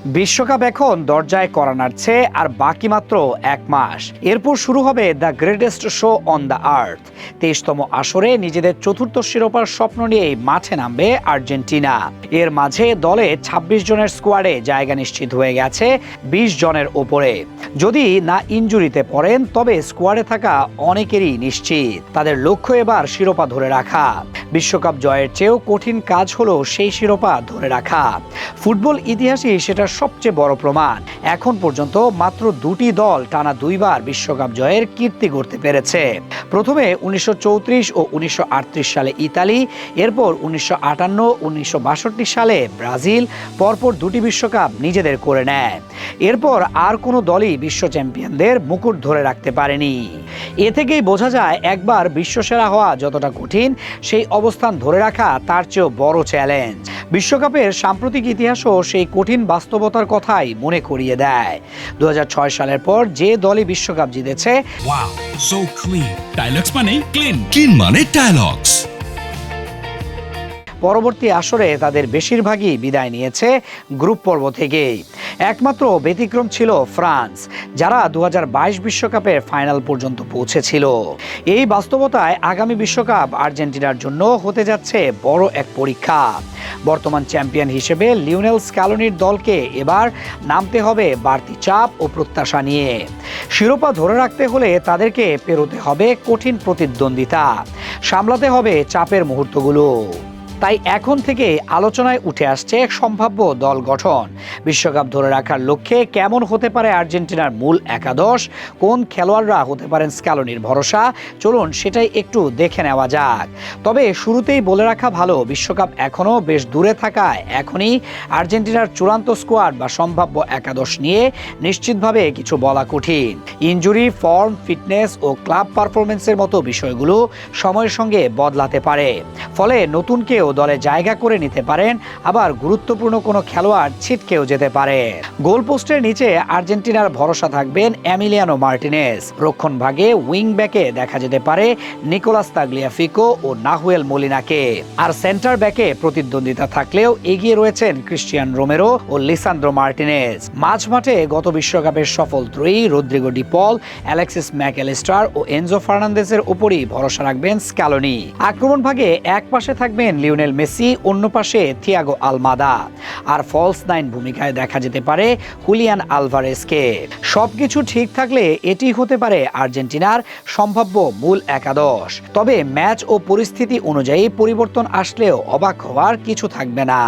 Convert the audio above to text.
বিশ্বকাপ এখন দরজায় কড়া নাড়ছে, আর বাকি মাত্র 1 মাস। এরপর শুরু হবে the greatest show on the earth. 23তম আসরে নিজেদের চতুর্থ শিরোপার স্বপ্ন নিয়েই মাঠে নামবে আর্জেন্টিনা। এর মাঝে দলে 26 জনের স্কোয়াডে জায়গা নিশ্চিত হয়ে গেছে 20 জনের ওপরে। যদি না ইনজুরিতে পড়েন, তবে স্কোয়াডে থাকা অনেকেরই নিশ্চিত তাদের লক্ষ্য এবার শিরোপা ধরে রাখা। বিশ্বকাপ জয়ের চেয়েও কঠিন কাজ হলো সেই শিরোপা ধরে রাখা। ফুটবল ইতিহাসে সেটার সবচেয়ে বড় প্রমাণ। এখন পর্যন্ত মাত্র 2টি দল টানা 2বার বিশ্বকাপ জয়ের কীর্তি গড়তে পেরেছে। প্রথমে 1934 ও 1938 সালে ইতালি, এরপর 1958, 1962 সালে ব্রাজিল পরপর 2টি বিশ্বকাপ নিজেদের করে নেয়। এরপর আর কোনো দলই বিশ্ব চ্যাম্পিয়নদের মুকুট ধরে রাখতে পারেনি। এ থেকেই বোঝা যায় একবার বিশ্বসেরা হওয়া যতটা কঠিন, সেই অবস্থান ধরে রাখা তার চেয়েও বড় চ্যালেঞ্জ। বিশ্বকাপের সাম্প্রতিক ইতিহাসও সেই কঠিন বাস্তবতার কথাই মনে করিয়ে দেয়। 2006 সালের পর যে দলই বিশ্বকাপ জিতেছে, ওয়াও, সো ক্লিন। টাইলক্স মানে ক্লিন, ক্লিন মানে টাইলক্স। পরবর্তী আসরে তাদের বেশিরভাগই বিদায় নিয়েছে গ্রুপ পর্ব থেকেই। একমাত্র ব্যতিক্রম ছিল ফ্রান্স, যারা 2022 বিশ্বকাপের ফাইনাল পর্যন্ত পৌঁছেছিল। এই বাস্তবতায় আগামী বিশ্বকাপ আর্জেন্টিনার জন্য হতে যাচ্ছে বড় এক পরীক্ষা। বর্তমান চ্যাম্পিয়ন হিসেবে লিওনেল স্ক্যালোনির দলকে এবার নামতে হবে বাড়তি চাপ ও প্রত্যাশা নিয়ে। শিরোপা ধরে রাখতে হলে তাদেরকে পেরোতে হবে কঠিন প্রতিদ্বন্দ্বিতা, সামলাতে হবে চাপের মুহূর্তগুলো। তাই এখন থেকে আলোচনায় উঠে আসছে সম্ভাব্য দল গঠন। বিশ্বকাপ ধরে রাখার লক্ষ্যে কেমন হতে পারে আর্জেন্টিনার মূল একাদশ, কোন খেলোয়াড়রা হতে পারেন স্ক্যালোনির ভরসা, চলুন সেটাই একটু দেখে নেওয়া যাক। তবে শুরুতেই বলে রাখা ভালো, বিশ্বকাপ এখনও বেশ দূরে থাকায় এখনই আর্জেন্টিনার চূড়ান্ত স্কোয়াড বা সম্ভাব্য একাদশ নিয়ে নিশ্চিতভাবে কিছু বলা কঠিন। ইনজুরি, ফর্ম, ফিটনেস ও ক্লাব পারফরমেন্সের মতো বিষয়গুলো সময়ের সঙ্গে বদলাতে পারে। ফলে নতুন কেউ দলে জায়গা করে নিতে পারেন, আবার গুরুত্বপূর্ণ কোনো খেলোয়াড় ছিটকেও যেতে পারে। গোলপোস্টের নিচে আর্জেন্টিনার ভরসা থাকবেন এমিলিয়ানো মার্টিনেজ। রক্ষণ ভাগে উইং ব্যাকে দেখা যেতে পারে নিকোলাস তাগলিয়াফিকো ও নাহুয়েল মোলিনাকে। আর সেন্টার ব্যাকে প্রতিদ্বন্দ্বিতা থাকলেও এগিয়ে রয়েছেন ক্রিস্টিয়ান রোমেরো ও লিসান্দ্রো মার্টিনেজ। মাঝমাঠে গত বিশ্বকাপের সফল ত্রয়ী রদ্রিগো ডি পল, অ্যালেক্সিস ম্যাকঅ্যালিস্টার ও এনজো ফার্নান্দেজের উপরই ভরসা রাখবেন স্ক্যালোনি। আক্রমণ ভাগে এক পাশে থাকবেন লিওনেল মেসি, অন্য পাশে থিয়াগো আলমাদা। আর ফলস 9 ভূমিকায় দেখা যেতে পারে হুলিয়ান আলভারেজকে। সবকিছু ঠিক থাকলে এটি হতে পারে আর্জেন্টিনার সম্ভাব্য মূল একাদশ। তবে ম্যাচ ও পরিস্থিতি অনুযায়ী পরিবর্তন আসলেও অবাক হওয়ার কিছু থাকবে না।